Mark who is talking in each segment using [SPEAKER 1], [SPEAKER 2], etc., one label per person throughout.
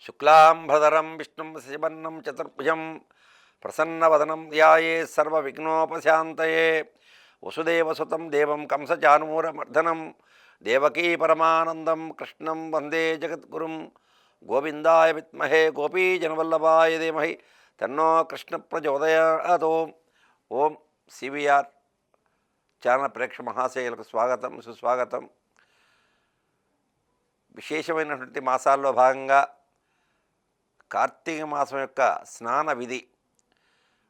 [SPEAKER 1] శుక్లాంబరధరం విష్ణుం శశివర్ణం చతుర్భుజం ప్రసన్నవదనం ధ్యాయే సర్వవిఘ్నోపశాంతయే వసుదేవసుతం దేవం కంసచానూరమర్దనం దేవకీ పరమానందం కృష్ణం వందే జగద్గురుం గోవిందాయ విద్మహే గోపీజనవల్లభాయ ధీమహి తన్నో కృష్ణ ప్రచోదయాత్. ఓం సివిఆర్ ఛానల్ ప్రేక్షక మహాశయులకు స్వాగతం, సుస్వాగతం. విశేషమైనటువంటి మాసాల్లో భాగంగా కార్తీక మాసం యొక్క స్నాన విధి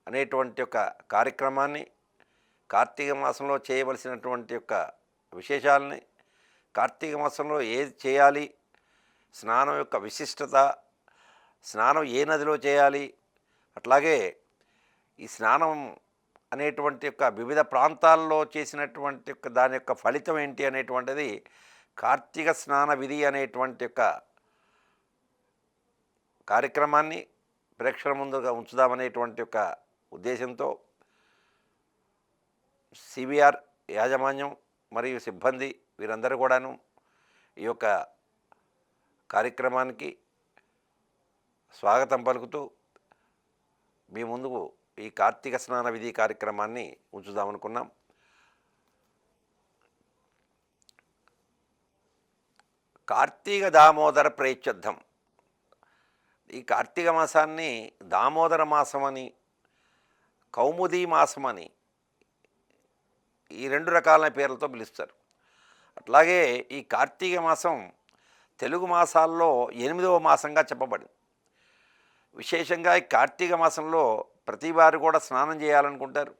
[SPEAKER 1] అనేటువంటి యొక్క కార్యక్రమాన్ని, కార్తీక మాసంలో చేయవలసినటువంటి యొక్క విశేషాలని, కార్తీక మాసంలో ఏది చేయాలి, స్నానం యొక్క విశిష్టత, స్నానం ఏ నదిలో చేయాలి, అట్లాగే ఈ స్నానం అనేటువంటి యొక్క వివిధ ప్రాంతాల్లో చేసినటువంటి యొక్క దాని యొక్క ఫలితం ఏంటి అనేటువంటిది కార్తీక స్నాన విధి అనేటువంటి యొక్క కార్యక్రమాన్ని ప్రేక్షకుల ముందుగా ఉంచుదామనేటువంటి యొక్క ఉద్దేశంతో సివిఆర్ యాజమాన్యం మరియు సిబ్బంది వీరందరూ కూడాను ఈ యొక్క కార్యక్రమానికి స్వాగతం పలుకుతూ మీ ముందుకు ఈ కార్తీక స్నాన విధి కార్యక్రమాన్ని ఉంచుదామనుకున్నాం. కార్తీక దామోదర ప్రేత్యర్థం. ఈ కార్తీక మాసాన్ని దామోదర మాసమని, కౌముదీ మాసమని ఈ రెండు రకాల పేర్లతో పిలుస్తారు. అట్లాగే ఈ కార్తీక మాసం తెలుగు మాసాల్లో 8వ మాసంగా చెప్పబడింది. విశేషంగా ఈ కార్తీక మాసంలో ప్రతి వారు కూడా స్నానం చేయాలనుకుంటారు.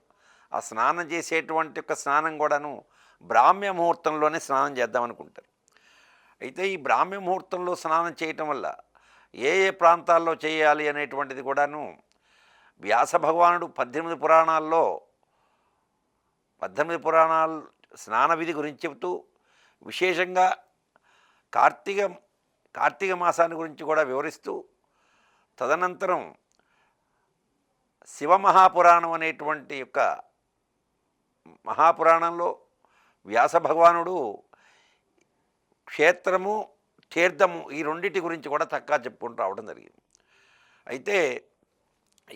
[SPEAKER 1] ఆ స్నానం చేసేటువంటి యొక్క స్నానం కూడాను బ్రాహ్మ్య ముహూర్తంలోనే స్నానం చేద్దామనుకుంటారు. అయితే ఈ బ్రాహ్మ్య ముహూర్తంలో స్నానం చేయటం వల్ల ఏ ఏ ప్రాంతాల్లో చేయాలి అనేటువంటిది కూడాను వ్యాస భగవానుడు 18 పురాణాలు స్నాన విధి గురించి చెబుతూ విశేషంగా కార్తీక మాసాన్ని గురించి కూడా వివరిస్తూ, తదనంతరం శివమహాపురాణం అనేటువంటి యొక్క మహాపురాణంలో వ్యాస భగవానుడు క్షేత్రము, తీర్థము ఈ రెండింటి గురించి కూడా చక్కగా చెప్పుకుంటూ రావడం జరిగింది. అయితే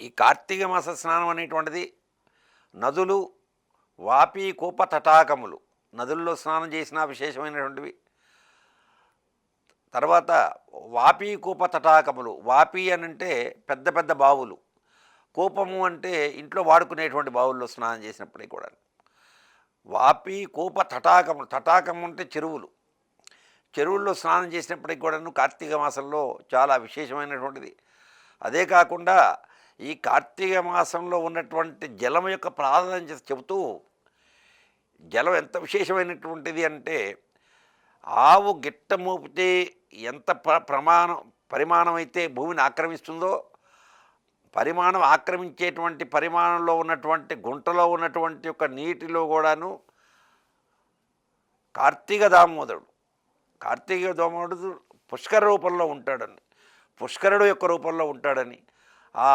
[SPEAKER 1] ఈ కార్తీక మాస స్నానం అనేటువంటిది నదులు, వాపి, కూప, తటాకములు, నదుల్లో స్నానం చేసిన విశేషమైనటువంటివి. తర్వాత వాపి, కూప, తటాకములు. వాపి అని అంటే పెద్ద పెద్ద బావులు, కూపము అంటే ఇంట్లో వాడుకునేటువంటి బావుల్లో స్నానం చేసినప్పటికీ కూడా. వాపి, కూప, తటాకములు. తటాకం అంటే చెరువులు, చెరువుల్లో స్నానం చేసినప్పటికీ కూడాను కార్తీక మాసంలో చాలా విశేషమైనటువంటిది. అదే కాకుండా ఈ కార్తీక మాసంలో ఉన్నటువంటి జలం యొక్క ప్రాధాన్యత చెబుతూ, జలం ఎంత విశేషమైనటువంటిది అంటే ఆవు గిట్ట మోపితే ఎంత పరిమాణం అయితే భూమిని ఆక్రమిస్తుందో, ఆక్రమించేటువంటి పరిమాణంలో ఉన్నటువంటి గుంటలో ఉన్నటువంటి యొక్క నీటిలో కూడాను కార్తీక దామోదరుడు పుష్కర రూపంలో ఉంటాడని, పుష్కరుడు యొక్క రూపంలో ఉంటాడని, ఆ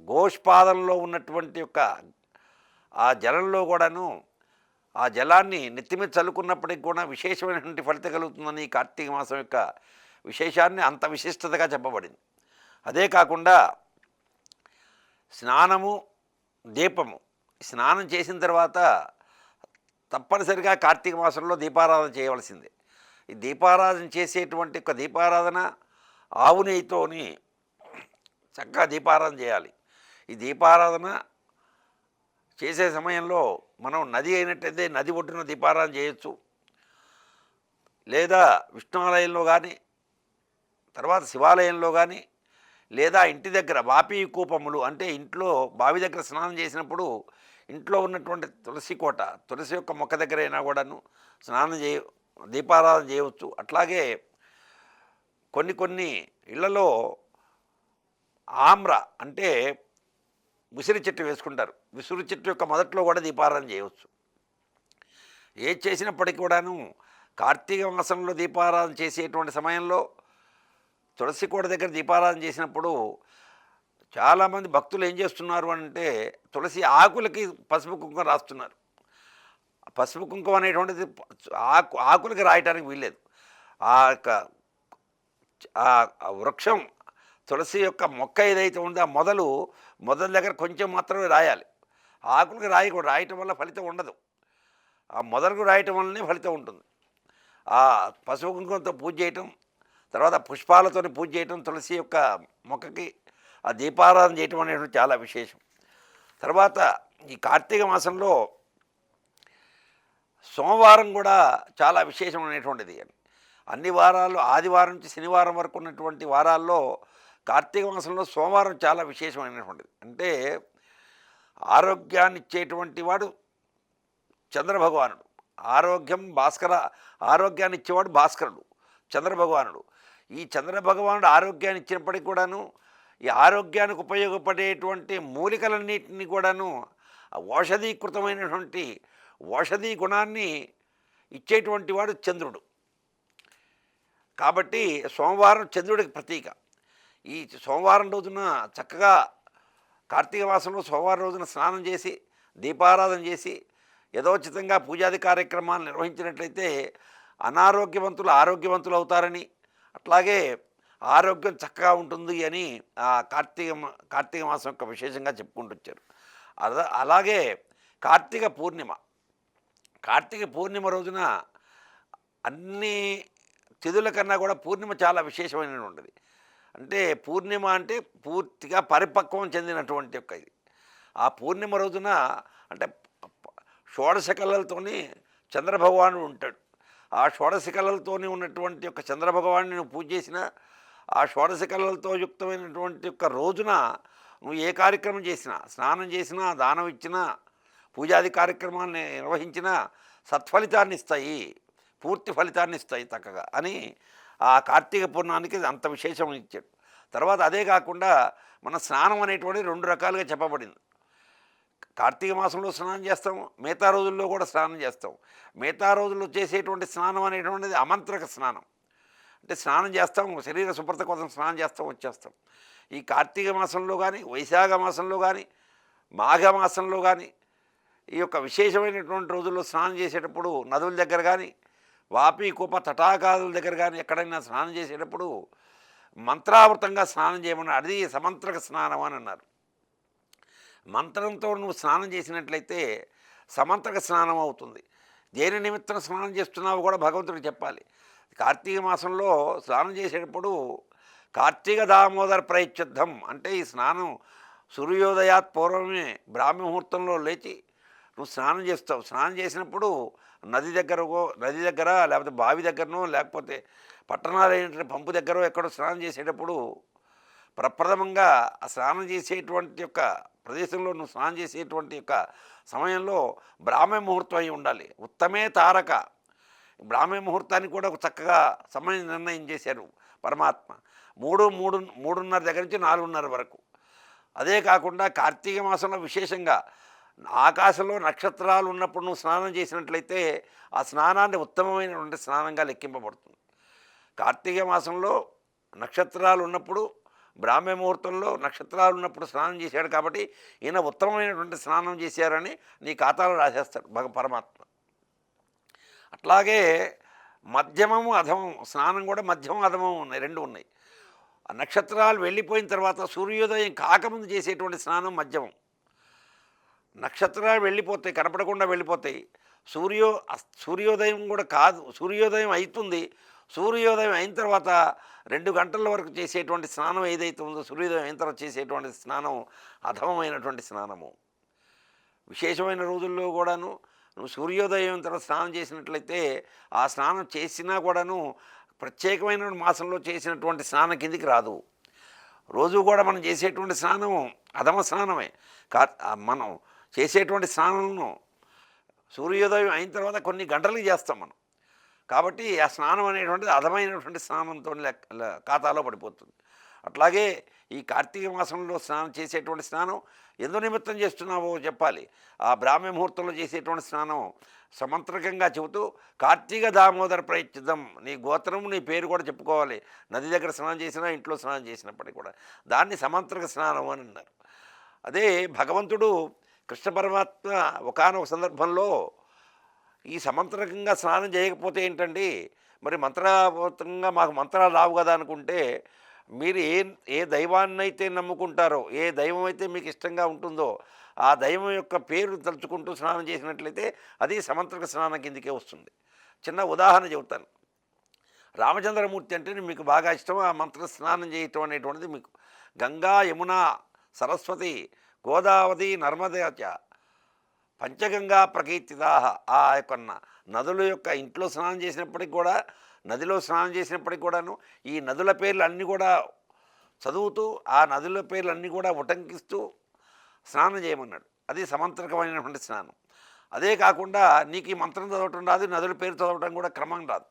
[SPEAKER 1] గోష్పాదంలో ఉన్నటువంటి యొక్క ఆ జలంలో కూడాను ఆ జలాన్ని నెత్తిమీద చల్లుకున్నప్పటికి కూడా విశేషమైనటువంటి ఫలితం కలుగుతుందని కార్తీక మాసం యొక్క విశేషాన్ని అంత విశిష్టతగా చెప్పబడింది. అదే కాకుండా స్నానము, దీపము. స్నానం చేసిన తర్వాత తప్పనిసరిగా కార్తీక మాసంలో దీపారాధన చేయవలసిందే. ఈ దీపారాధన చేసేటువంటి ఒక దీపారాధన ఆవు నెయ్యితోని చక్కగా దీపారాధన చేయాలి. ఈ దీపారాధన చేసే సమయంలో మనం నది అయినట్టయితే నది ఒడ్డున దీపారాధన చేయొచ్చు, లేదా విష్ణువాలయంలో కానీ, తర్వాత శివాలయంలో కానీ, లేదా ఇంటి దగ్గర వాపి కూపములు అంటే ఇంట్లో బావి దగ్గర స్నానం చేసినప్పుడు ఇంట్లో ఉన్నటువంటి తులసి యొక్క మొక్క దగ్గర అయినా కూడాను దీపారాధన చేయవచ్చు. అట్లాగే కొన్ని ఇళ్లలో ఆమ్ర అంటే ఉసిరి చెట్టు వేసుకుంటారు. ఉసిరి చెట్టు యొక్క మొదట్లో కూడా దీపారాధన చేయవచ్చు. ఏది చేసినప్పటికీ కూడాను కార్తీక మాసంలో దీపారాధన చేసేటువంటి సమయంలో తులసి కోట దగ్గర దీపారాధన చేసినప్పుడు చాలామంది భక్తులు ఏం చేస్తున్నారు అంటే తులసి ఆకులకి పసుపు కుంకుమ రాస్తున్నారు. పసుపు కుంకుమ అనేటువంటిది ఆకులకి రాయటానికి వీల్లేదు. ఆ యొక్క ఆ ఆ వృక్షం తులసి యొక్క మొక్క ఏదైతే ఉందో ఆ మొదల దగ్గర కొంచెం మాత్రమే రాయాలి. ఆకులకి రాయకూడదు. రాయటం వల్ల ఫలితం ఉండదు. ఆ మొదలకు రాయటం వల్లనే ఫలితం ఉంటుంది. ఆ పసుపు కుంకుమతో పూజ చేయటం, తర్వాత పుష్పాలతోని పూజ చేయటం, తులసి యొక్క మొక్కకి ఆ దీపారాధన చేయటం అనేటువంటి చాలా విశేషం. తర్వాత ఈ కార్తీక మాసంలో సోమవారం కూడా చాలా విశేషమైనటువంటిది. అన్ని వారాల్లో ఆదివారం నుంచి శనివారం వరకు ఉన్నటువంటి వారాల్లో కార్తీక మాసంలో సోమవారం చాలా విశేషమైనటువంటిది. అంటే ఆరోగ్యాన్ని ఇచ్చేటువంటి వాడు చంద్రభగవానుడు. ఆరోగ్యం భాస్కర ఆరోగ్యాన్ని ఇచ్చేవాడు భాస్కరుడు, చంద్రభగవానుడు. ఈ చంద్రభగవానుడు ఆరోగ్యాన్ని ఇచ్చినప్పటికి కూడాను ఈ ఆరోగ్యానికి ఉపయోగపడేటువంటి మూలికలన్నింటినీ కూడాను ఔషధీకృతమైనటువంటి ఔషధీ గుణాన్ని ఇచ్చేటువంటి వాడు చంద్రుడు. కాబట్టి సోమవారం చంద్రుడికి ప్రతీక. ఈ సోమవారం రోజున చక్కగా కార్తీక మాసంలో సోమవారం రోజున స్నానం చేసి దీపారాధన చేసి యథోచితంగా పూజాది కార్యక్రమాలు నిర్వహించినట్లయితే అనారోగ్యవంతులు ఆరోగ్యవంతులు అవుతారని, అట్లాగే ఆరోగ్యం చక్కగా ఉంటుంది అని ఆ కార్తీక మాసం యొక్క విశేషంగా చెప్పుకుంటూ వచ్చారు. అలాగే కార్తీక పూర్ణిమ. కార్తీక పూర్ణిమ రోజున అన్ని తిథుల కన్నా కూడా పూర్ణిమ చాలా విశేషమైనటువంటిది. అంటే పూర్ణిమ అంటే పూర్తిగా పరిపక్వం చెందినటువంటి యొక్క ఇది. ఆ పూర్ణిమ రోజున అంటే షోడశ కళలతోని చంద్రభగవానుడు ఉంటాడు. ఆ షోడశ కళలతోని ఉన్నటువంటి యొక్క చంద్రభగవాన్ని నువ్వు పూజ చేసినా, ఆ షోడశ కళలతో యుక్తమైనటువంటి యొక్క రోజున నువ్వు ఏ కార్యక్రమం చేసినా, స్నానం చేసినా, దానం ఇచ్చినా, పూజాది కార్యక్రమాన్ని నిర్వహించినా సత్ఫలితాన్ని ఇస్తాయి, పూర్తి ఫలితాన్ని ఇస్తాయి చక్కగా అని ఆ కార్తీక పూర్ణానికి అంత విశేషం ఇచ్చాడు. తర్వాత అదే కాకుండా మన స్నానం అనేటువంటిది 2 రకాలుగా చెప్పబడింది. కార్తీక మాసంలో స్నానం చేస్తాం, మిగతా రోజుల్లో కూడా స్నానం చేస్తాం. మిగతా రోజుల్లో చేసేటువంటి స్నానం అనేటువంటిది అమంత్రక స్నానం. అంటే స్నానం చేస్తాం, శరీర శుభ్రత కోసం స్నానం చేస్తాం, వచ్చేస్తాం. ఈ కార్తీక మాసంలో కానీ, వైశాఖ మాసంలో కానీ, మాఘ మాసంలో కానీ ఈ యొక్క విశేషమైనటువంటి రోజుల్లో స్నానం చేసేటప్పుడు నదుల దగ్గర కానీ, వాపి కూప తటాకాదుల దగ్గర కానీ ఎక్కడైనా స్నానం చేసేటప్పుడు మంత్రావృతంగా స్నానం చేయమని, అది సమంత్రక స్నానం అని అన్నారు. మంత్రంతో నువ్వు స్నానం చేసినట్లయితే సమంత్రక స్నానం అవుతుంది. దేని నిమిత్తం స్నానం చేస్తున్నావు కూడా భగవంతుడికి చెప్పాలి. కార్తీక మాసంలో స్నానం చేసేటప్పుడు కార్తీక దామోదర ప్రయచ్ఛుద్ధం అంటే ఈ స్నానం సూర్యోదయాత్ పూర్వమే బ్రాహ్మీ ముహూర్తంలో లేచి నువ్వు స్నానం చేస్తావు. స్నానం చేసినప్పుడు నది దగ్గర లేకపోతే బావి దగ్గరనో లేకపోతే పట్టణాలైన పంపు దగ్గర ఎక్కడో స్నానం చేసేటప్పుడు ప్రప్రథమంగా ఆ స్నానం చేసేటువంటి యొక్క ప్రదేశంలో నువ్వు స్నానం చేసేటువంటి యొక్క సమయంలో బ్రాహ్మీ ముహూర్తం అయి ఉండాలి. ఉత్తమే తారక. బ్రాహ్మీ ముహూర్తానికి కూడా ఒక చక్కగా సమయం నిర్ణయం చేశారు పరమాత్మ. 3:30 దగ్గర నుంచి 4:30 వరకు. అదే కాకుండా కార్తీక మాసంలో విశేషంగా ఆకాశంలో నక్షత్రాలు ఉన్నప్పుడు నువ్వు స్నానం చేసినట్లయితే ఆ స్నానాన్ని ఉత్తమమైనటువంటి స్నానంగా లెక్కింపబడుతుంది. కార్తీక మాసంలో నక్షత్రాలు ఉన్నప్పుడు, బ్రాహ్మీ ముహూర్తంలో నక్షత్రాలు ఉన్నప్పుడు స్నానం చేశాడు కాబట్టి ఈయన ఉత్తమమైనటువంటి స్నానం చేశారని నీ ఖాతాలో రాసేస్తాడు పరమాత్మ. అట్లాగే మధ్యమము అధమం స్నానం కూడా మధ్యమం అధమం ఉన్నాయి, 2 ఉన్నాయి. ఆ నక్షత్రాలు వెళ్ళిపోయిన తర్వాత సూర్యోదయం కాకముందు చేసేటువంటి స్నానం మధ్యమం. నక్షత్రాలు వెళ్ళిపోతాయి, కనపడకుండా వెళ్ళిపోతాయి. సూర్యోదయం కూడా కాదు, సూర్యోదయం అవుతుంది. సూర్యోదయం అయిన తర్వాత 2 గంటల వరకు చేసేటువంటి స్నానం ఏదైతే ఉందో, సూర్యోదయం అయిన తర్వాత చేసేటువంటి స్నానం అధమమైనటువంటి స్నానము. విశేషమైన రోజుల్లో కూడాను నువ్వు సూర్యోదయం తర్వాత స్నానం చేసినట్లయితే ఆ స్నానం చేసినా కూడాను ప్రత్యేకమైన మాసంలో చేసినటువంటి స్నానం కిందికి రాదు. రోజు కూడా మనం చేసేటువంటి స్నానం అధమ స్నానమే. మనం చేసేటువంటి స్నానంను సూర్యోదయం అయిన తర్వాత కొన్ని గంటలకి చేస్తాం మనం. కాబట్టి ఆ స్నానం అనేటువంటిది అధమైనటువంటి స్నానంతో ఖాతాలో పడిపోతుంది. అట్లాగే ఈ కార్తీక మాసంలో స్నానం చేసేటువంటి స్నానం ఎందు నిమిత్తం చేస్తున్నావో చెప్పాలి. ఆ బ్రాహ్మీ ముహూర్తంలో చేసేటువంటి స్నానం సమంత్రకంగా చెబుతూ కార్తీక దామోదర ప్రయత్నం, నీ గోత్రము నీ పేరు కూడా చెప్పుకోవాలి. నది దగ్గర స్నానం చేసినా, ఇంట్లో స్నానం చేసినప్పటికీ కూడా దాన్ని సమంత్రక స్నానం అని అన్నారు. అదే భగవంతుడు కృష్ణ పరమాత్మ ఒకానొక సందర్భంలో ఈ సమంత్రకంగా స్నానం చేయకపోతే ఏంటండి, మరి మంత్రపూర్వకంగా మాకు మంత్రాలు రావు కదా అనుకుంటే, మీరు ఏ ఏ దైవాన్నైతే నమ్ముకుంటారో, ఏ దైవం అయితే మీకు ఇష్టంగా ఉంటుందో, ఆ దైవం యొక్క పేరు తలుచుకుంటూ స్నానం చేసినట్లయితే అది సమంత్రక స్నానం కిందకే వస్తుంది. చిన్న ఉదాహరణ చెబుతాను. రామచంద్రమూర్తి అంటేనే మీకు బాగా ఇష్టం. ఆ మంత్ర స్నానం చేయటం అనేటువంటిది మీకు గంగా, యమున, సరస్వతి, గోదావరి, నర్మదా చ పంచగంగా ప్రకీర్తితాః. ఆ యొక్క నదుల యొక్క ఇంట్లో స్నానం చేసినప్పటికి కూడా, నదిలో స్నానం చేసినప్పటికి కూడాను ఈ నదుల పేర్లు అన్నీ కూడా చదువుతూ, ఆ నదుల పేర్లు అన్నీ కూడా ఉటంకిస్తూ స్నానం చేయమన్నాడు. అది సమంత్రకమైనటువంటి స్నానం. అదే కాకుండా నీకు ఈ మంత్రం చదవటం రాదు, నదుల పేరు చదవటం కూడా క్రమం రాదు.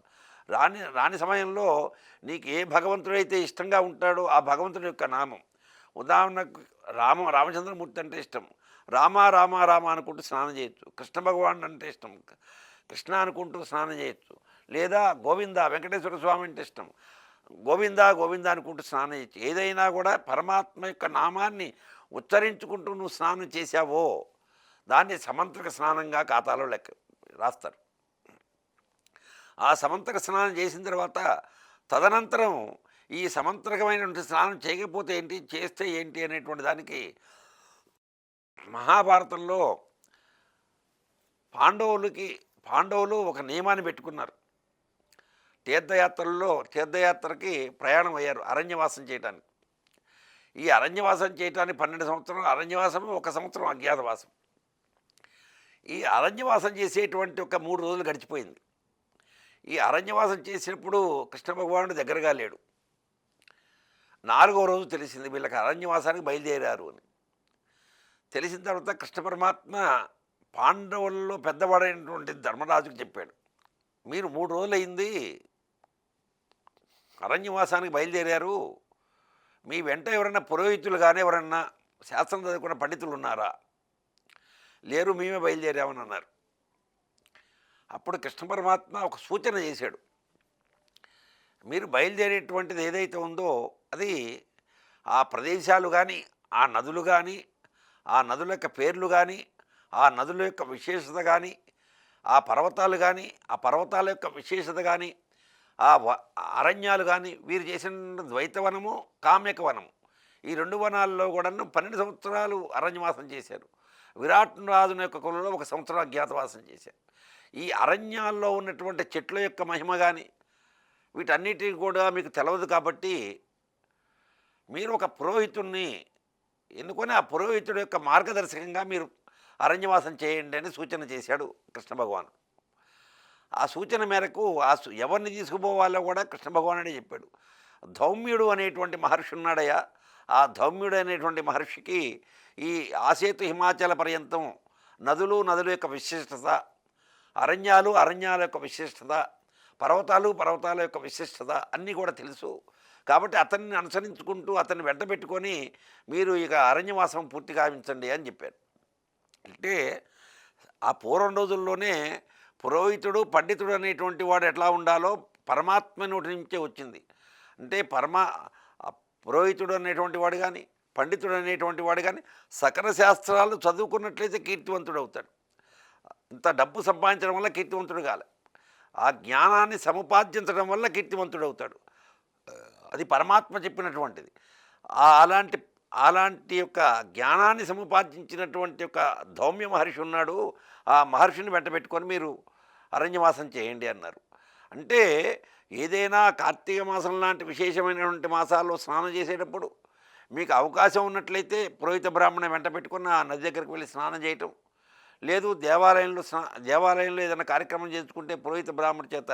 [SPEAKER 1] రాని రాని సమయంలో నీకు ఏ భగవంతుడైతే ఇష్టంగా ఉంటాడో ఆ భగవంతుడి యొక్క నామం, ఉదాహరణకు రామచంద్రమూర్తి అంటే ఇష్టం, రామ రామ రామ అనుకుంటూ స్నానం చేయొచ్చు. కృష్ణ భగవాన్ అంటే ఇష్టం, కృష్ణ అనుకుంటూ స్నానం చేయొచ్చు. లేదా గోవింద వెంకటేశ్వర స్వామి అంటే ఇష్టం, గోవింద గోవింద అనుకుంటూ స్నానం చేయొచ్చు. ఏదైనా కూడా పరమాత్మ యొక్క నామాన్ని ఉచ్చరించుకుంటూ నువ్వు స్నానం చేశావో దాన్ని సమంత్రక స్నానంగా ఖాతాలో లెక్క రాస్తారు. ఆ సమంత్రక స్నానం చేసిన తర్వాత తదనంతరం ఈ సమంత్రకమైనటువంటి స్నానం చేయకపోతే ఏంటి, చేస్తే ఏంటి అనేటువంటి దానికి మహాభారతంలో పాండవులు ఒక నియమాన్ని పెట్టుకున్నారు. తీర్థయాత్రకి ప్రయాణం అయ్యారు అరణ్యవాసం చేయడానికి. ఈ అరణ్యవాసం చేయడానికి 12 సంవత్సరాలు అరణ్యవాసం, 1 సంవత్సరం అజ్ఞాతవాసం. ఈ అరణ్యవాసం చేసేటువంటి ఒక 3 రోజులు గడిచిపోయింది. ఈ అరణ్యవాసం చేసినప్పుడు కృష్ణ భగవానుడు దగ్గరగా లేడు. 4వ రోజు తెలిసింది వీళ్ళకి అరణ్యవాసానికి బయలుదేరారు అని. తెలిసిన తర్వాత కృష్ణ పరమాత్మ పాండవుల్లో పెద్దవాడైనటువంటి ధర్మరాజుకు చెప్పాడు, మీరు 3 రోజులు అయింది అరణ్యవాసానికి బయలుదేరారు, మీ వెంట ఎవరైనా పురోహితులు కానీ ఎవరన్నా శాస్త్రం చదువుకున్న పండితులు ఉన్నారా? లేరు, మేమే బయలుదేరామని అన్నారు. అప్పుడు కృష్ణ పరమాత్మ ఒక సూచన చేశాడు, మీరు బయలుదేరేటువంటిది ఏదైతే ఉందో అది ఆ ప్రదేశాలు కానీ, ఆ నదులు కానీ, ఆ నదుల యొక్క పేర్లు కానీ, ఆ నదుల యొక్క విశేషత కానీ, ఆ పర్వతాలు కానీ, ఆ పర్వతాల యొక్క విశేషత కానీ, ఆ అరణ్యాలు కానీ, వీరు చేసిన ద్వైతవనము, కామ్యకవనము, ఈ 2 వనాల్లో కూడాను 12 సంవత్సరాలు అరణ్యవాసం చేశారు. విరాట్ రాజుని యొక్క కులంలో 1 సంవత్సరం అజ్ఞాతవాసం చేశారు. ఈ అరణ్యాల్లో ఉన్నటువంటి చెట్ల యొక్క మహిమ కానీ వీటన్నిటిని కూడా మీకు తెలవదు కాబట్టి మీరు ఒక పురోహితుడిని ఎన్నుకొని ఆ పురోహితుడి యొక్క మార్గదర్శకంగా మీరు అరణ్యవాసం చేయండి అని సూచన చేశాడు కృష్ణ భగవాన్. ఆ సూచన మేరకు ఎవరిని తీసుకుపోవాలో కూడా కృష్ణ భగవానుడే చెప్పాడు. ధౌమ్యుడు అనేటువంటి మహర్షి ఉన్నాడయ్యా, ఆ ధౌమ్యుడు అనేటువంటి మహర్షికి ఈ ఆసేతు హిమాచల పర్యంతం నదుల యొక్క విశిష్టత, అరణ్యాల యొక్క విశిష్టత, పర్వతాల యొక్క విశిష్టత అన్నీ కూడా తెలుసు. కాబట్టి అతన్ని అనుసరించుకుంటూ అతన్ని వెంట పెట్టుకొని మీరు ఇక అరణ్యవాసం పూర్తి గావించండి అని చెప్పారు. అంటే ఆ పూర్వం రోజుల్లోనే పురోహితుడు పండితుడు అనేటువంటి వాడు ఎట్లా ఉండాలో పరమాత్మ నోటి నుంచే వచ్చింది. అంటే పురోహితుడు అనేటువంటి వాడు కానీ, పండితుడు అనేటువంటి వాడు కానీ సకల శాస్త్రాలు చదువుకున్నట్లయితే కీర్తివంతుడు అవుతాడు. ఇంత డబ్బు సంపాదించడం వల్ల కీర్తివంతుడు కాలే, ఆ జ్ఞానాన్ని సముపార్జించడం వల్ల కీర్తివంతుడు అవుతాడు. అది పరమాత్మ చెప్పినటువంటిది. అలాంటి యొక్క జ్ఞానాన్ని సముపార్జించినటువంటి యొక్క ధౌమ్య మహర్షి ఉన్నాడు, ఆ మహర్షిని వెంటబెట్టుకొని మీరు అరణ్యవాసం చేయండి అన్నారు. అంటే ఏదైనా కార్తీక మాసం లాంటి విశేషమైనటువంటి మాసాల్లో స్నానం చేసేటప్పుడు మీకు అవకాశం ఉన్నట్లయితే పురోహిత బ్రాహ్మణ వెంట పెట్టుకున్న ఆ నది దగ్గరికి వెళ్ళి స్నానం చేయటం, లేదు దేవాలయంలో ఏదైనా కార్యక్రమం చేసుకుంటే పురోహిత బ్రాహ్మణ చేత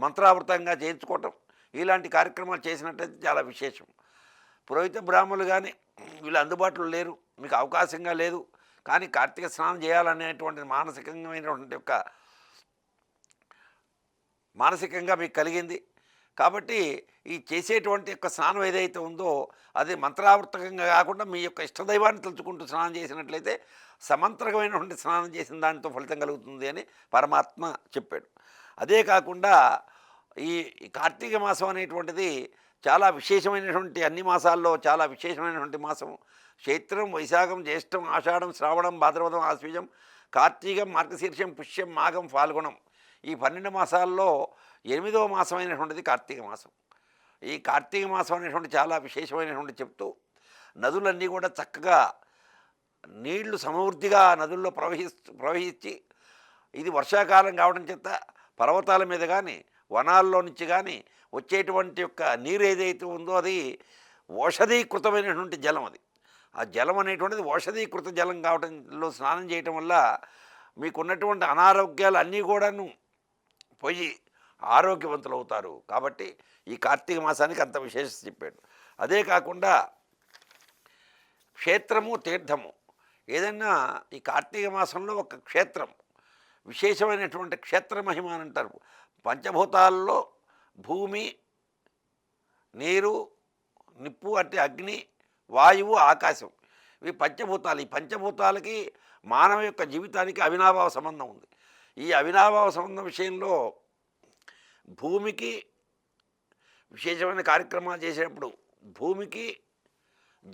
[SPEAKER 1] మంత్రావృతంగా చేయించుకోవటం, ఇలాంటి కార్యక్రమాలు చేసినట్లయితే చాలా విశేషం. పురోహిత బ్రాహ్మణులు కానీ వీళ్ళు అందుబాటులో లేరు, మీకు అవకాశంగా లేదు, కానీ కార్తీక స్నానం చేయాలనేటువంటి మానసికంగా మీకు కలిగింది కాబట్టి ఈ చేసేటువంటి యొక్క స్నానం ఏదైతే ఉందో అది మంత్రావృతకంగా కాకుండా మీ యొక్క ఇష్టదైవాన్ని తలుచుకుంటూ స్నానం చేసినట్లయితే సమంత్రకమైనటువంటి స్నానం చేసిన దానితో ఫలితం కలుగుతుంది అని పరమాత్మ చెప్పాడు. అదే కాకుండా ఈ కార్తీక మాసం అనేటువంటిది చాలా విశేషమైనటువంటి, అన్ని మాసాల్లో చాలా విశేషమైనటువంటి మాసం. చైత్రం, వైశాఖం, జ్యేష్టం, ఆషాఢం, శ్రావణం, భాద్రపదం, ఆశ్వీజం, కార్తీకం, మార్గశీర్షం, పుష్యం, మాఘం, ఫాల్గుణం, ఈ 12 మాసాల్లో 8వ మాసం అయినటువంటిది కార్తీక మాసం. ఈ కార్తీక మాసం అనేటువంటి చాలా విశేషమైనటువంటి చెప్తూ నదులన్నీ కూడా చక్కగా నీళ్లు సమృద్ధిగా నదుల్లో ప్రవహించి ఇది వర్షాకాలం కావడం చేత పర్వతాల మీద కానీ వనాల్లో నుంచి కానీ వచ్చేటువంటి యొక్క నీరు ఏదైతే ఉందో అది ఓషధీకృతమైనటువంటి జలం. అది ఆ జలం అనేటువంటిది ఓషధీకృత జలం కావడంలో స్నానం చేయటం వల్ల మీకున్నటువంటి అనారోగ్యాలు అన్నీ కూడాను పోయి ఆరోగ్యవంతులు అవుతారు. కాబట్టి ఈ కార్తీక మాసానికి అంత విశేషత చెప్పాడు. అదే కాకుండా క్షేత్రము తీర్థము ఏదైనా ఈ కార్తీక మాసంలో ఒక క్షేత్రం విశేషమైనటువంటి క్షేత్ర మహిమ అని అంటారు. పంచభూతాల్లో భూమి, నీరు, నిప్పు అంటే అగ్ని, వాయువు, ఆకాశం ఇవి పంచభూతాలు. ఈ పంచభూతాలకి మానవ యొక్క జీవితానికి అవినాభావ సంబంధం ఉంది. ఈ అవినాభావ సంబంధం విషయంలో భూమికి విశేషమైన కార్యక్రమాలు చేసేటప్పుడు భూమికి,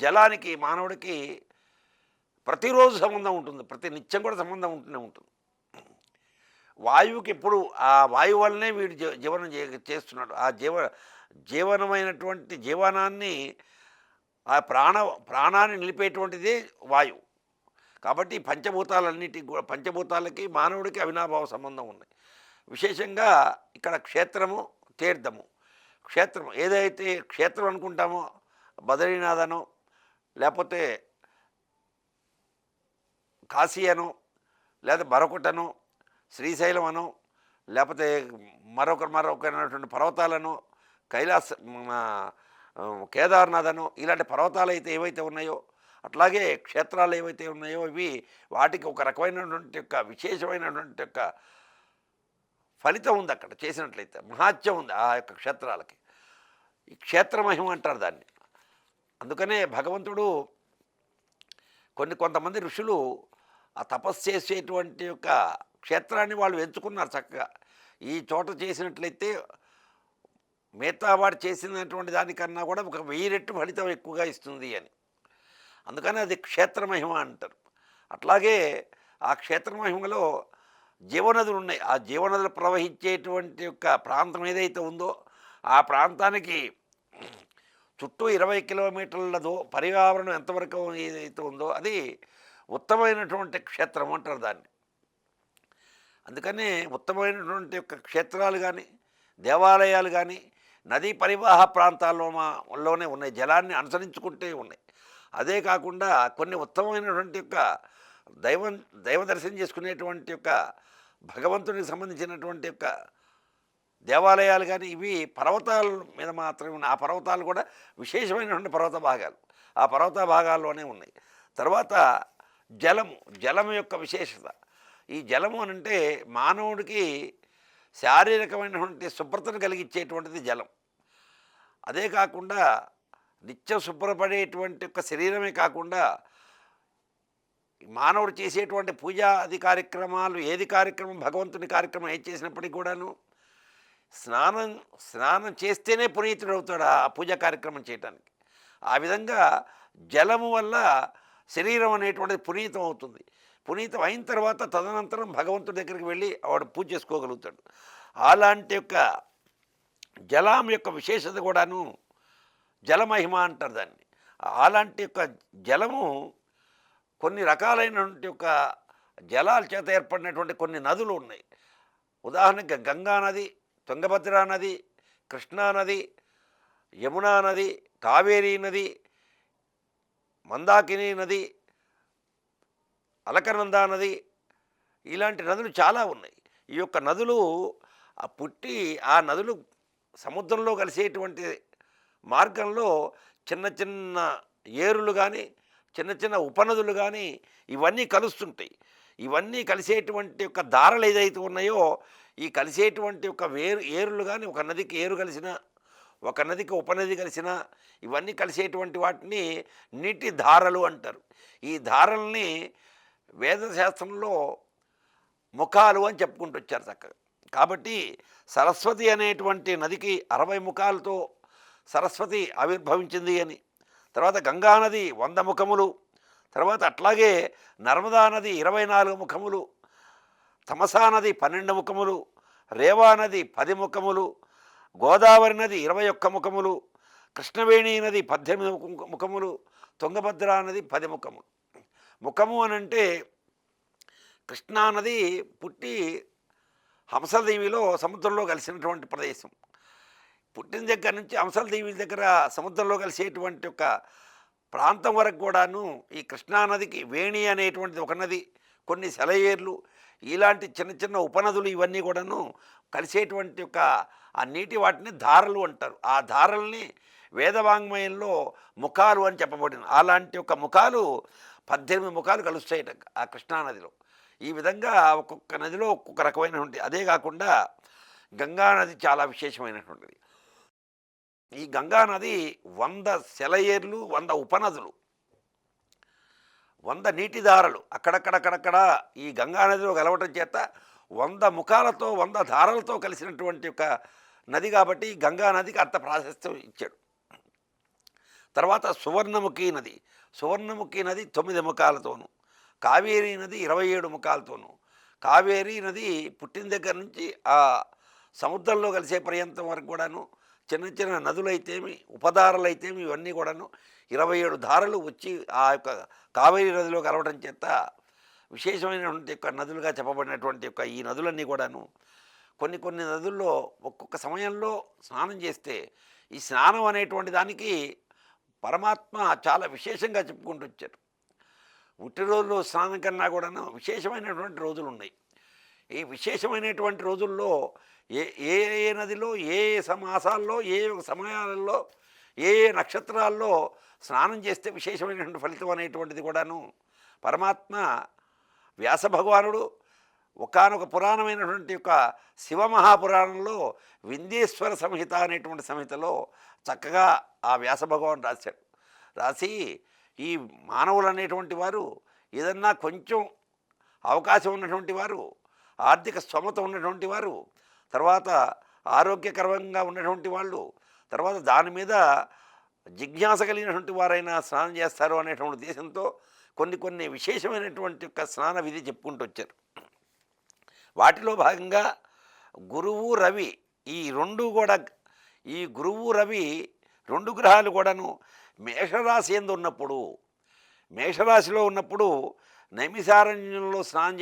[SPEAKER 1] జలానికి మానవుడికి ప్రతిరోజు సంబంధం ఉంటుంది, ప్రతి నిత్యం కూడా సంబంధం ఉంటూనే ఉంటుంది. వాయువుకి ఎప్పుడు ఆ వాయువు వల్లనే వీడు జీవనం చేస్తున్నాడు. ఆ జీవనమైనటువంటి జీవనాన్ని ఆ ప్రాణాన్ని నిలిపేటువంటిదే వాయువు. కాబట్టి పంచభూతాలకి మానవుడికి అవినాభావ సంబంధం ఉన్నాయి. విశేషంగా ఇక్కడ క్షేత్రము, తీర్థము. క్షేత్రం ఏదైతే క్షేత్రం అనుకుంటామో బద్రీనాథనో లేకపోతే కాశీ అనో లేదా మరొకటనో శ్రీశైలం అనో లేకపోతే మరొకనటువంటి పర్వతాలను కేదార్నాథ్ అనో ఇలాంటి పర్వతాలు అయితే ఏవైతే ఉన్నాయో అట్లాగే క్షేత్రాలు ఏవైతే ఉన్నాయో ఇవి వాటికి ఒక రకమైనటువంటి యొక్క విశేషమైనటువంటి యొక్క ఫలితం ఉంది. అక్కడ చేసినట్లయితే మహాత్యం ఉంది ఆ యొక్క క్షేత్రాలకి. ఈ క్షేత్ర మహిమ అంటారు దాన్ని. అందుకనే భగవంతుడు కొంతమంది ఋషులు ఆ తపస్సు చేసేటువంటి యొక్క క్షేత్రాన్ని వాళ్ళు ఎంచుకున్నారు చక్కగా. ఈ చోట చేసినట్లయితే మిగతా వాడు చేసినటువంటి దానికన్నా కూడా ఒక 1000 రెట్లు ఫలితం ఎక్కువగా ఇస్తుంది అని. అందుకని అది క్షేత్రమహిమ అంటారు. అట్లాగే ఆ క్షేత్రమహిమలో జీవనదులు ఉన్నాయి. ఆ జీవనదులు ప్రవహించేటువంటి యొక్క ప్రాంతం ఏదైతే ఉందో ఆ ప్రాంతానికి చుట్టూ 20 కిలోమీటర్ల పర్యావరణం ఎంతవరకు ఏదైతే ఉందో అది ఉత్తమమైనటువంటి క్షేత్రం అంటారు దాన్ని. అందుకని ఉత్తమమైనటువంటి యొక్క క్షేత్రాలు కానీ దేవాలయాలు కానీ నదీ పరివాహ ప్రాంతాల్లోనే ఉన్నాయి, జలాన్ని అనుసరించుకుంటే ఉన్నాయి. అదే కాకుండా కొన్ని ఉత్తమమైనటువంటి యొక్క దైవ దర్శనం చేసుకునేటువంటి యొక్క భగవంతునికి సంబంధించినటువంటి యొక్క దేవాలయాలు కానీ ఇవి పర్వతాల మీద మాత్రమే ఉన్నాయి. ఆ పర్వతాలు కూడా విశేషమైనటువంటి పర్వత భాగాలు ఆ పర్వత భాగాల్లోనే ఉన్నాయి. తర్వాత జలం యొక్క విశేషత. ఈ జలము అనంటే మానవుడికి శారీరకమైనటువంటి శుభ్రతను కలిగించేటువంటిది జలం. అదే కాకుండా నిత్యం శుభ్రపడేటువంటి యొక్క శరీరమే కాకుండా మానవుడు చేసేటువంటి పూజాది కార్యక్రమాలు భగవంతుని కార్యక్రమం ఏది చేసినప్పటికీ కూడాను స్నానం చేస్తేనే పునీతుడు అవుతాడు ఆ పూజా కార్యక్రమం చేయడానికి. ఆ విధంగా జలము వల్ల శరీరం అనేటువంటిది పునీతం అవుతుంది. పునీతం అయిన తర్వాత తదనంతరం భగవంతుడి దగ్గరికి వెళ్ళి వాడు పూజ చేసుకోగలుగుతాడు. అలాంటి యొక్క జలం యొక్క విశేషత కూడాను జలమహిమ అంటారు దాన్ని. అలాంటి యొక్క జలము కొన్ని రకాలైనటువంటి యొక్క జలాల చేత ఏర్పడినటువంటి కొన్ని నదులు ఉన్నాయి. ఉదాహరణకి గంగా నది, తుంగభద్రా నది, కృష్ణా నది, యమునా నది, కావేరీ నది, మందాకిని నది, అలకనందా నది, ఇలాంటి నదులు చాలా ఉన్నాయి. ఈ యొక్క నదులు ఆ నదులు సముద్రంలో కలిసేటువంటి మార్గంలో చిన్న చిన్న ఏరులు కానీ చిన్న చిన్న ఉపనదులు కానీ ఇవన్నీ కలుస్తుంటాయి. ఇవన్నీ కలిసేటువంటి యొక్క దారలు ఏదైతే ఉన్నాయో ఈ కలిసేటువంటి యొక్క ఏరులు కానీ ఒక నదికి ఏరు కలిసిన ఒక నదికి ఉపనది కలిసిన ఇవన్నీ కలిసేటువంటి వాటిని నీటి ధారలు అంటారు. ఈ ధారల్ని వేదశాస్త్రంలో ముఖాలు అని చెప్పుకుంటూ వచ్చారు చక్కగా. కాబట్టి సరస్వతి అనేటువంటి నదికి 60 ముఖాలతో సరస్వతి ఆవిర్భవించింది అని, తర్వాత గంగానది 100 ముఖములు, తర్వాత అట్లాగే నర్మదా నది 24 ముఖములు, తమసా నది 12 ముఖములు, రేవా నది 10 ముఖములు, గోదావరి నది 21 ముఖములు, కృష్ణవేణి నది 18 ముఖములు, తుంగభద్ర నది 10 ముఖములు. ముఖము అనంటే కృష్ణానది పుట్టి హంసదేవిలో సముద్రంలో కలిసినటువంటి ప్రదేశం. పుట్టిన దగ్గర నుంచి హంసదేవి దగ్గర సముద్రంలో కలిసేటువంటి ఒక ప్రాంతం వరకు కూడాను ఈ కృష్ణానదికి వేణి అనేటువంటిది ఒక నది, కొన్ని సెలయేర్లు, ఇలాంటి చిన్న చిన్న ఉపనదులు ఇవన్నీ కూడాను కలిసేటువంటి ఒక ఆ నీటి వాటిని ధారలు అంటారు. ఆ ధారల్ని వేదవాంగ్మయంలో ముఖాలు అని చెప్పబడింది. అలాంటి ఒక ముఖాలు 18 ముఖాలు కలుస్తాయి ఆ కృష్ణానదిలో. ఈ విధంగా ఒక్కొక్క నదిలో ఒక్కొక్క రకమైనటువంటి, అదే కాకుండా గంగా నది చాలా విశేషమైనటువంటిది. ఈ గంగా నది 100 సెలయేర్లు, 100 ఉపనదులు, 100 నీటిదారలు అక్కడక్కడక్కడక్కడ ఈ గంగా నదిలో కలవటం చేత 100 ముఖాలతో 100 ధారలతో కలిసినటువంటి ఒక నది కాబట్టి గంగా నదికి అంత ప్రాశస్త్యం ఇచ్చాడు. తర్వాత సువర్ణముఖి నది, సువర్ణముఖి నది 9 ముఖాలతోనూ, కావేరీ నది 27 ముఖాలతోనూ. కావేరీ నది పుట్టిన దగ్గర నుంచి ఆ సముద్రంలో కలిసే పర్యంతం వరకు కూడాను చిన్న చిన్న నదులైతేమి, ఉపధారలైతేమి ఇవన్నీ కూడాను 27 ధారలు వచ్చి ఆ యొక్క కావేరీ నదిలో కలవడం చేత విశేషమైనటువంటి యొక్క నదులుగా చెప్పబడినటువంటి యొక్క ఈ నదులన్నీ కూడాను కొన్ని కొన్ని నదుల్లో ఒక్కొక్క సమయంలో స్నానం చేస్తే ఈ స్నానం అనేటువంటి దానికి పరమాత్మ చాలా విశేషంగా చెప్పుకుంటూ వచ్చారు. ఉట్టి రోజుల్లో స్నానం కన్నా కూడాను విశేషమైనటువంటి రోజులు ఉన్నాయి. ఈ విశేషమైనటువంటి రోజుల్లో ఏ ఏ ఏ నదిలో ఏ ఏ మాసాల్లో ఏ సమయాలలో ఏ ఏ నక్షత్రాల్లో స్నానం చేస్తే విశేషమైనటువంటి ఫలితం అనేటువంటిది కూడాను పరమాత్మ వ్యాస భగవానుడు ఒకానొక పురాణమైనటువంటి యొక్క శివమహాపురాణంలో వింధ్యేశ్వర సంహిత అనేటువంటి సంహితలో చక్కగా ఆ వ్యాస భగవాన్ రాశాడు. రాసి ఈ మానవులు అనేటువంటి వారు ఏదన్నా కొంచెం అవకాశం ఉన్నటువంటి వారు, ఆర్థిక స్తోమత ఉన్నటువంటి వారు, తర్వాత ఆరోగ్యకరంగా ఉన్నటువంటి వాళ్ళు, తర్వాత దాని మీద జిజ్ఞాస కలిగినటువంటి వారైనా స్నానం చేస్తారు అనేటువంటి ఉద్దేశంతో కొన్ని కొన్ని విశేషమైనటువంటి యొక్క స్నాన విధి చెప్పుకుంటూ వచ్చారు. వాటిలో భాగంగా గురువు రవి ఈ రెండు కూడా, ఈ గురువు రవి 2 గ్రహాలు కూడాను మేషరాశి ఎందు ఉన్నప్పుడు, మేషరాశిలో ఉన్నప్పుడు నైమిసారణ్యంలో స్నానం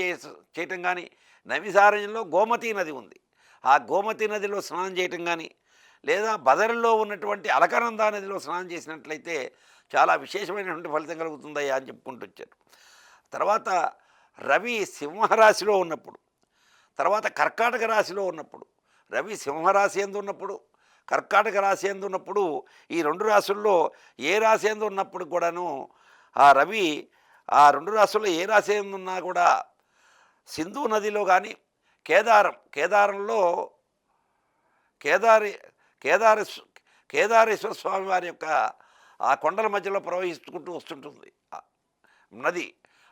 [SPEAKER 1] చేయటం కానీ, నైమిసారణ్యంలో గోమతీ నది ఉంది, ఆ గోమతీ నదిలో స్నానం చేయటం కానీ, లేదా బదరిలో ఉన్నటువంటి అలకనందా నదిలో స్నానం చేసినట్లయితే చాలా విశేషమైనటువంటి ఫలితం కలుగుతుందయ్యా అని చెప్పుకుంటూ వచ్చారు. తర్వాత రవి సింహరాశిలో ఉన్నప్పుడు, తర్వాత కర్కాటక రాశిలో ఉన్నప్పుడు, రవి సింహరాశి ఎందు ఉన్నప్పుడు, కర్కాటక రాశి ఎందు ఉన్నప్పుడు, ఈ 2 రాశుల్లో ఏ రాశి ఎందు ఉన్నప్పుడు కూడాను ఆ రవి ఆ 2 రాశుల్లో ఏ రాశి ఎందు ఉన్నా కూడా సింధు నదిలో కానీ కేదారంలో కేదారేశ్వర స్వామి వారి యొక్క ఆ కొండల మధ్యలో ప్రవహించుకుంటూ వస్తుంటుంది నది.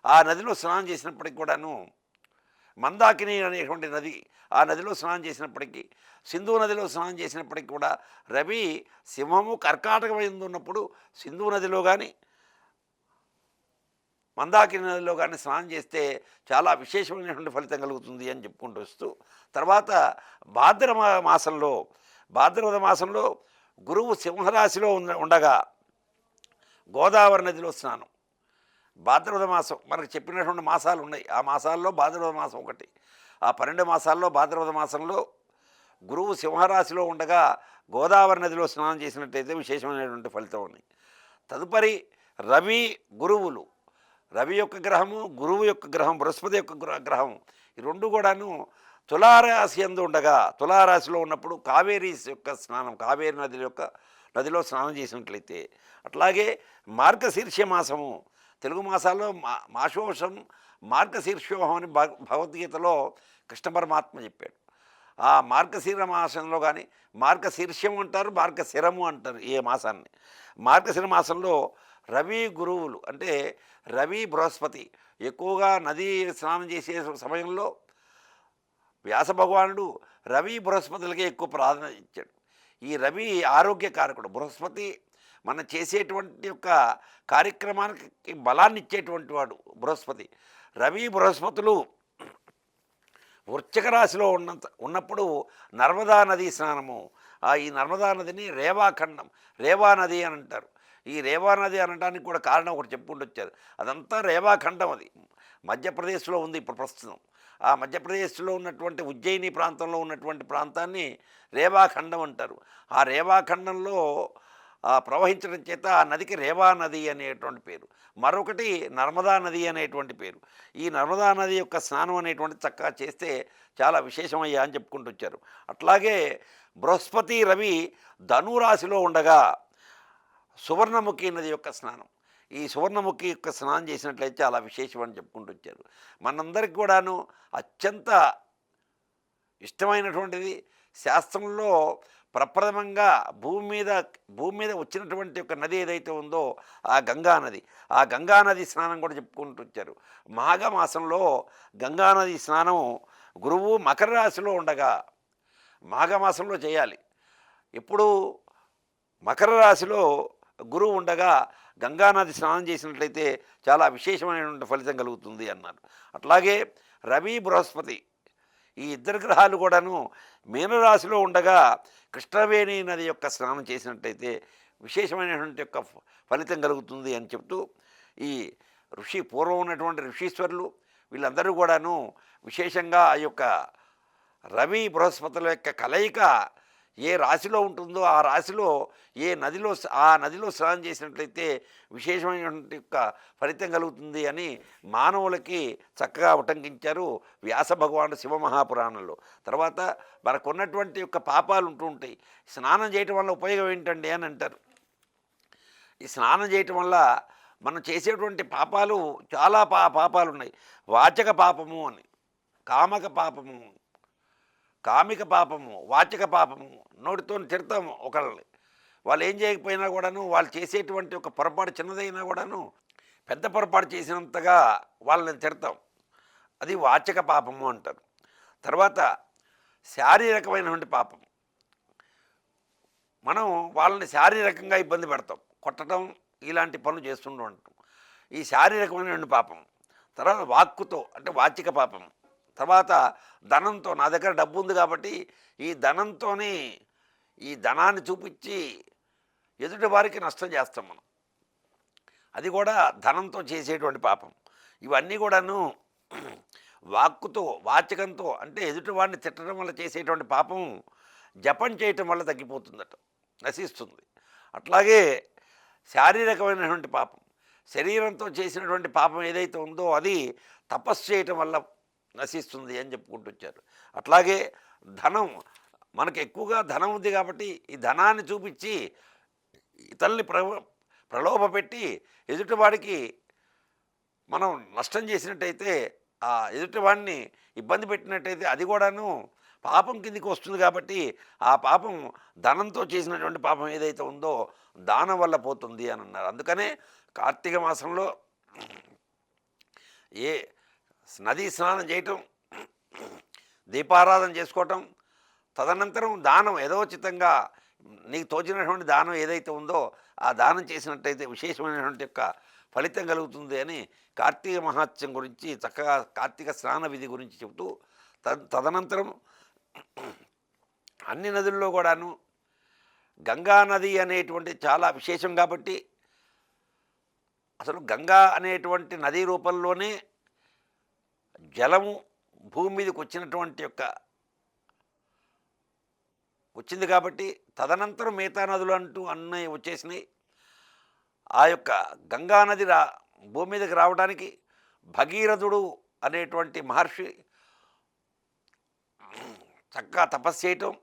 [SPEAKER 1] ఆ నదిలో స్నానం చేసినప్పటికి కూడాను మందాకిని అనేటువంటి నది, ఆ నదిలో స్నానం చేసినప్పటికీ, సింధు నదిలో స్నానం చేసినప్పటికీ కూడా రవి సింహము కర్కాటకం ఎందు ఉన్నప్పుడు సింధు నదిలో కానీ మందాకిని నదిలో కానీ స్నానం చేస్తే చాలా విశేషమైనటువంటి ఫలితం కలుగుతుంది అని చెప్పుకుంటూ వస్తూ, తర్వాత భాద్రపద మాసంలో గురువు సింహరాశిలో ఉండగా గోదావరి నదిలో స్నానం. భాద్రపద మాసం మనకు చెప్పినటువంటి మాసాలు ఉన్నాయి, ఆ మాసాల్లో భాద్రపద మాసం ఒకటి. ఆ 12 మాసాల్లో భాద్రపద మాసంలో గురువు సింహరాశిలో ఉండగా గోదావరి నదిలో స్నానం చేసినట్టయితే విశేషమైనటువంటి ఫలితం ఉంది. తదుపరి రవి గురువులు, రవి యొక్క గ్రహము, గురువు యొక్క గ్రహం, బృహస్పతి యొక్క గ్రహం, ఈ 2 కూడాను తులారాశి యందు ఉండగా, తులారాశిలో ఉన్నప్పుడు కావేరీ యొక్క స్నానం, కావేరీ నదిలో స్నానం చేసినట్లయితే, అట్లాగే మార్గశీర్ష మాసము, తెలుగు మాసాల్లో మాసోషం మార్గశీర్షోహం అని భగవద్గీతలో కృష్ణ పరమాత్మ చెప్పాడు. ఆ మార్గశీర మాసంలో కానీ, మార్గశీర్షం అంటారు, మార్గశిరము అంటారు ఏ మాసాన్ని. మార్గశిర మాసంలో రవి గురువులు అంటే రవి బృహస్పతి ఎక్కువగా నదీ స్నానం చేసే సమయంలో వ్యాస భగవానుడు రవి బృహస్పతులకే ఎక్కువ ప్రాధాన్యత ఇచ్చాడు. ఈ రవి ఆరోగ్యకారకుడు, బృహస్పతి మనం చేసేటువంటి యొక్క కార్యక్రమానికి బలాన్ని ఇచ్చేటువంటి వాడు బృహస్పతి. రవి బృహస్పతులు వృశ్చిక రాశిలో ఉన్నప్పుడు నర్మదా నదీ స్నానము, ఈ నర్మదా నదిని రేవాఖండం, రేవా నది అని అంటారు. ఈ రేవా నది అనడానికి కూడా కారణం ఒకటి చెప్పుకుంటూ వచ్చారు. అదంతా రేవాఖండం, అది మధ్యప్రదేశ్లో ఉంది ఇప్పుడు ప్రస్తుతం. ఆ మధ్యప్రదేశ్లో ఉన్నటువంటి ఉజ్జయిని ప్రాంతంలో ఉన్నటువంటి ప్రాంతాన్ని రేవాఖండం అంటారు. ఆ రేవాఖండంలో ప్రవహించడం చేత ఆ నదికి రేవా నది అనేటువంటి పేరు. మరొకటి నర్మదా నది అనేటువంటి పేరు. ఈ నర్మదా నది యొక్క స్నానం అనేటువంటిది చక్కగా చేస్తే చాలా విశేషమయ్యా అని చెప్పుకుంటూ వచ్చారు. అట్లాగే బృహస్పతి రవి ధనురాశిలో ఉండగా సువర్ణముఖి నది యొక్క స్నానం, ఈ సువర్ణముఖి యొక్క స్నానం చేసినట్లయితే చాలా విశేషం అని చెప్పుకుంటూ వచ్చారు. మనందరికి కూడాను అత్యంత ఇష్టమైనటువంటిది, శాస్త్రంలో ప్రప్రథమంగా భూమి మీద వచ్చినటువంటి ఒక నది ఏదైతే ఉందో ఆ గంగా నది. ఆ గంగా నది స్నానం కూడా చెప్పుకుంటూ వచ్చారు. మాఘమాసంలో గంగానది స్నానం గురువు మకర రాశిలో ఉండగా మాఘమాసంలో చేయాలి. ఎప్పుడు మకర రాశిలో గురువు ఉండగా గంగానది స్నానం చేసినట్లయితే చాలా విశేషమైనటువంటి ఫలితం కలుగుతుంది అన్నారు. అట్లాగే రవి బృహస్పతి ఈ ఇద్దరు గ్రహాలు కూడాను మీనరాశిలో ఉండగా కృష్ణవేణి నది యొక్క స్నానం చేసినట్టయితే విశేషమైనటువంటి యొక్క ఫలితం కలుగుతుంది అని చెప్తూ, ఈ పూర్వం ఉన్నటువంటి ఋషీశ్వరులు వీళ్ళందరూ కూడాను విశేషంగా ఆ యొక్క రవి బృహస్పతుల యొక్క కలయిక ఏ రాశిలో ఉంటుందో ఆ రాశిలో ఆ నదిలో స్నానం చేసినట్లయితే విశేషమైనటువంటి యొక్క ఫలితం కలుగుతుంది అని మానవులకి చక్కగా ఉటంకించారు వ్యాస భగవానుడు శివమహాపురాణంలో. తర్వాత మనకున్నటువంటి యొక్క పాపాలు ఉంటూ ఉంటాయి. స్నానం చేయటం వల్ల ఉపయోగం ఏంటండి అని అంటారు. ఈ స్నానం చేయటం వల్ల మనం చేసేటువంటి పాపాలు చాలా పాపాలు ఉన్నాయి. వాచక పాపము అని, కామిక పాపము, వాచక పాపము, నోటితో తిడతాము ఒకళ్ళని. వాళ్ళు ఏం చేయకపోయినా కూడాను, వాళ్ళు చేసేటువంటి ఒక పొరపాటు చిన్నదైనా కూడాను పెద్ద పొరపాటు చేసినంతగా వాళ్ళని తిడతాం, అది వాచక పాపము అంటారు. తర్వాత శారీరకమైనటువంటి పాపం, మనం వాళ్ళని శారీరకంగా ఇబ్బంది పెడతాం, కొట్టడం ఇలాంటి పనులు చేస్తుంటూ ఉంటాం, ఈ శారీరకమైనటువంటి పాపం. తర్వాత వాక్కుతో అంటే వాచిక పాపం. తర్వాత ధనంతో, నా దగ్గర డబ్బు ఉంది కాబట్టి ఈ ధనంతోనే ఈ ధనాన్ని చూపించి ఎదుటి వారికి నష్టం చేస్తాం మనం, అది కూడా ధనంతో చేసేటువంటి పాపం. ఇవన్నీ కూడాను వాక్కుతో, వాచకంతో అంటే ఎదుటి వాడిని తిట్టడం వల్ల చేసేటువంటి పాపం జపం చేయటం వల్ల తగ్గిపోతుందట, నశిస్తుంది. అట్లాగే శారీరకమైనటువంటి పాపం, శరీరంతో చేసినటువంటి పాపం ఏదైతే ఉందో అది తపస్సు చేయటం వల్ల నశిస్తుంది అని చెప్పుకుంటూ వచ్చారు. అట్లాగే ధనం, మనకు ఎక్కువగా ధనం ఉంది కాబట్టి ఈ ధనాన్ని చూపించి ఇతరుల్ని ప్రలోభపెట్టి ఎదుటివాడికి మనం నష్టం చేసినట్టయితే, ఆ ఎదుటివాడిని ఇబ్బంది పెట్టినట్టయితే అది కూడాను పాపం కిందికి వస్తుంది. కాబట్టి ఆ పాపం ధనంతో చేసినటువంటి పాపం ఏదైతే ఉందో దానం వల్ల పోతుంది అని అన్నారు. అందుకనే కార్తీక మాసంలో ఏ నదీ స్నానం చేయటం, దీపారాధన చేసుకోవటం, తదనంతరం దానం యథోచితంగా నీకు తోచినటువంటి దానం ఏదైతే ఉందో ఆ దానం చేసినట్టయితే విశేషమైనటువంటి యొక్క ఫలితం కలుగుతుంది అని కార్తీక మహాత్మ్యం గురించి చక్కగా కార్తీక స్నాన విధి గురించి చెబుతూ, తదనంతరం అన్ని నదుల్లో కూడాను గంగా నది అనేటువంటి చాలా విశేషం. కాబట్టి అసలు గంగా అనేటువంటి నదీ రూపంలోనే జలము భూమి మీదకి వచ్చింది కాబట్టి తదనంతరం మిగతా నదులు అంటూ అన్నీ వచ్చేసినాయి. ఆ యొక్క గంగా నది భూమి మీదకి రావడానికి భగీరథుడు అనేటువంటి మహర్షి చక్కగా తపస్సు చేయటం,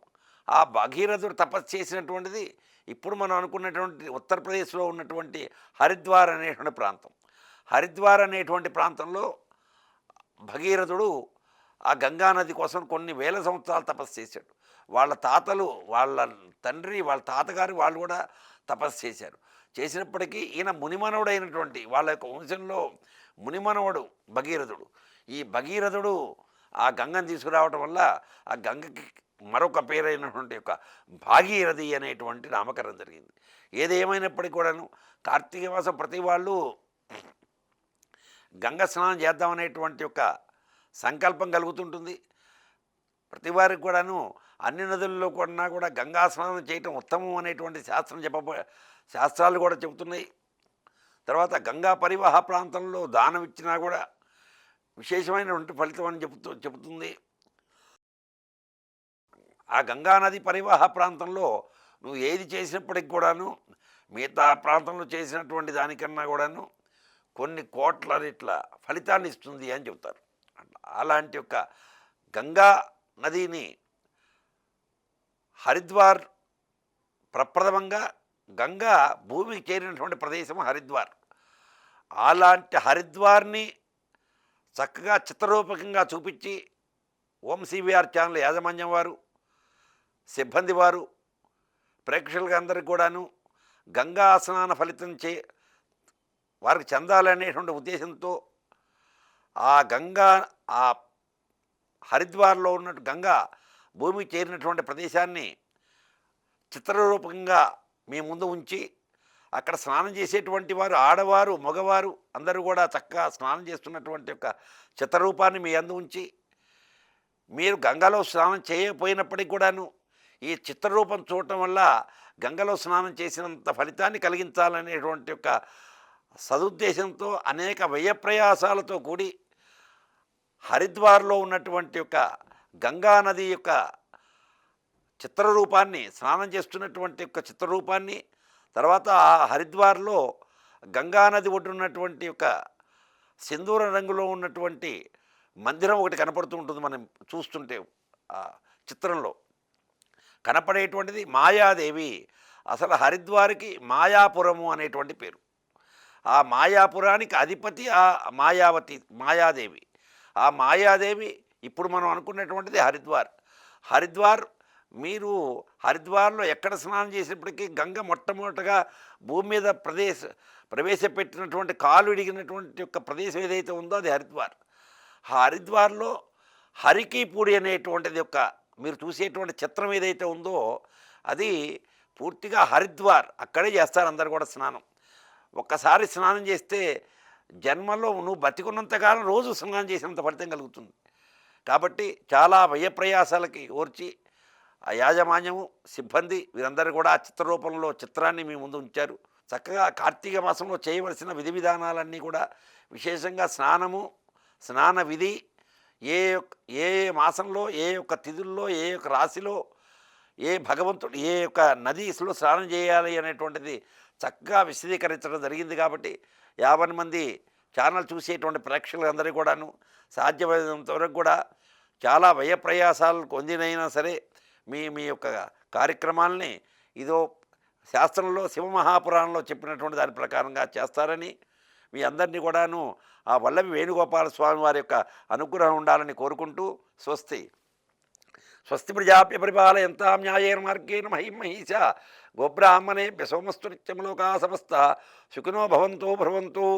[SPEAKER 1] ఆ భగీరథుడు తపస్సు చేసినటువంటిది ఇప్పుడు మనం అనుకున్నటువంటి ఉత్తరప్రదేశ్లో ఉన్నటువంటి హరిద్వార్ అనేటువంటి ప్రాంతం. హరిద్వార్ అనేటువంటి ప్రాంతంలో భగీరథుడు ఆ గంగానది కోసం కొన్ని వేల సంవత్సరాలు తపస్సు చేశాడు. వాళ్ళ తాతలు, వాళ్ళ తండ్రి, వాళ్ళ తాతగారు వాళ్ళు కూడా తపస్సు చేశారు. చేసినప్పటికీ ఈయన మునిమనవుడైనటువంటి వాళ్ళ యొక్క వంశంలో మునిమనవుడు భగీరథుడు. ఈ భగీరథుడు ఆ గంగను తీసుకురావటం వల్ల ఆ గంగకి మరొక పేరైనటువంటి యొక్క భాగీరథి అనేటువంటి నామకరణం జరిగింది. ఏదేమైనప్పటికీ కూడాను కార్తీక మాసం ప్రతి వాళ్ళు గంగ స్నానం చేద్దామనేటువంటి యొక్క సంకల్పం కలుగుతుంటుంది. ప్రతి వారికి కూడాను అన్ని నదుల్లో కూడా గంగా స్నానం చేయటం ఉత్తమం అనేటువంటి శాస్త్రాలు కూడా చెబుతున్నాయి. తర్వాత గంగా పరివాహ ప్రాంతంలో దానం ఇచ్చినా కూడా విశేషమైనటువంటి ఫలితం అని చెబుతుంది. ఆ గంగా నది పరివాహ ప్రాంతంలో నువ్వు ఏది చేసినప్పటికి కూడాను మిగతా ప్రాంతంలో చేసినటువంటి దానికన్నా కూడాను కొన్ని కోట్ల రెట్ల ఫలితాన్ని ఇస్తుంది అని చెబుతారు. అలాంటి యొక్క గంగా నదిని హరిద్వార్ ప్రప్రథమంగా గంగా భూమికి చేరినటువంటి ప్రదేశం హరిద్వార్. అలాంటి హరిద్వార్ని చక్కగా చిత్రరూపకంగా చూపించి ఓం సివిఆర్ ఛానల్ యాజమాన్యం వారు, సిబ్బంది వారు, ప్రేక్షకులకి అందరికి కూడాను గంగా స్నాన ఫలితం వారికి చెందాలనేటువంటి ఉద్దేశంతో ఆ గంగా ఆ హరిద్వార్లో ఉన్నట్టు గంగా భూమికి చేరినటువంటి ప్రదేశాన్ని చిత్రరూపకంగా మీ ముందు ఉంచి అక్కడ స్నానం చేసేటువంటి వారు ఆడవారు మగవారు అందరూ కూడా చక్కగా స్నానం చేస్తున్నటువంటి యొక్క చిత్రరూపాన్ని మీ అందు ఉంచి మీరు గంగలో స్నానం చేయకపోయినప్పటికీ కూడాను ఈ చిత్రరూపం చూడటం వల్ల గంగలో స్నానం చేసినంత ఫలితాన్ని కలిగించాలనేటువంటి యొక్క సదుద్దేశంతో అనేక వ్యయప్రయాసాలతో కూడి హరిద్వార్లో ఉన్నటువంటి యొక్క గంగా నది యొక్క చిత్రరూపాన్ని స్నానం చేస్తున్నటువంటి యొక్క చిత్రరూపాన్ని తర్వాత ఆ హరిద్వార్లో గంగానది ఒడ్డున్నటువంటి యొక్క సింధూర రంగులో ఉన్నటువంటి మందిరం ఒకటి కనపడుతూ ఉంటుంది. మనం చూస్తుంటే ఆ చిత్రంలో కనపడేటువంటిది మాయాదేవి. అసలు హరిద్వార్కి మాయాపురము అనేటువంటి పేరు. ఆ మాయాపురానికి అధిపతి ఆ మాయాదేవి. ఆ మాయాదేవి ఇప్పుడు మనం అనుకున్నటువంటిది హరిద్వార్. మీరు హరిద్వార్లో ఎక్కడ స్నానం చేసినప్పటికీ గంగ మొట్టమొదటగా భూమి మీద ప్రవేశపెట్టినటువంటి కాలు విడిగినటువంటి యొక్క ప్రదేశం ఏదైతే ఉందో అది హరిద్వార్. ఆ హరిద్వార్లో హరికీపూడి అనేటువంటిది యొక్క మీరు చూసేటువంటి చిత్రం ఏదైతే ఉందో అది పూర్తిగా హరిద్వార్. అక్కడే చేస్తారు అందరు కూడా స్నానం. ఒక్కసారి స్నానం చేస్తే జన్మలో నువ్వు బతికున్నంతకాలం రోజు స్నానం చేసినంత ఫలితం కలుగుతుంది. కాబట్టి చాలా వ్యయప్రయాసాలకి ఓర్చి ఆ యాజమాన్యము సిబ్బంది వీరందరూ కూడా ఆ చిత్రరూపంలో చిత్రాన్ని మీ ముందు ఉంచారు. చక్కగా కార్తీక మాసంలో చేయవలసిన విధి విధానాలన్నీ కూడా విశేషంగా స్నాన విధి ఏ మాసంలో ఏ యొక్క తిథుల్లో ఏ యొక్క రాశిలో ఏ భగవంతుడు ఏ యొక్క నదిలో స్నానం చేయాలి అనేటువంటిది చక్కగా విశదీకరించడం జరిగింది. కాబట్టి 50 మంది ఛానల్ చూసేటువంటి ప్రేక్షకులందరికీ కూడాను సాధ్యమైనంత వరకు కూడా చాలా వ్యయప్రయాసాలు పొందినైనా సరే మీ యొక్క కార్యక్రమాలని ఇదో శాస్త్రంలో శివమహాపురాణంలో చెప్పినటువంటి దాని ప్రకారంగా చేస్తారని మీ అందరినీ కూడాను ఆ వల్లభి వేణుగోపాల స్వామి వారి యొక్క అనుగ్రహం ఉండాలని కోరుకుంటూ స్వస్తి ప్రజాప్య పరిపాలయంతాం న్యాయేన మార్గేణ మహిమహీష గోబ్రాహ్మణేభ్య సోమస్తు నిత్యం లోకా సమస్త సుఖినో భవంతు.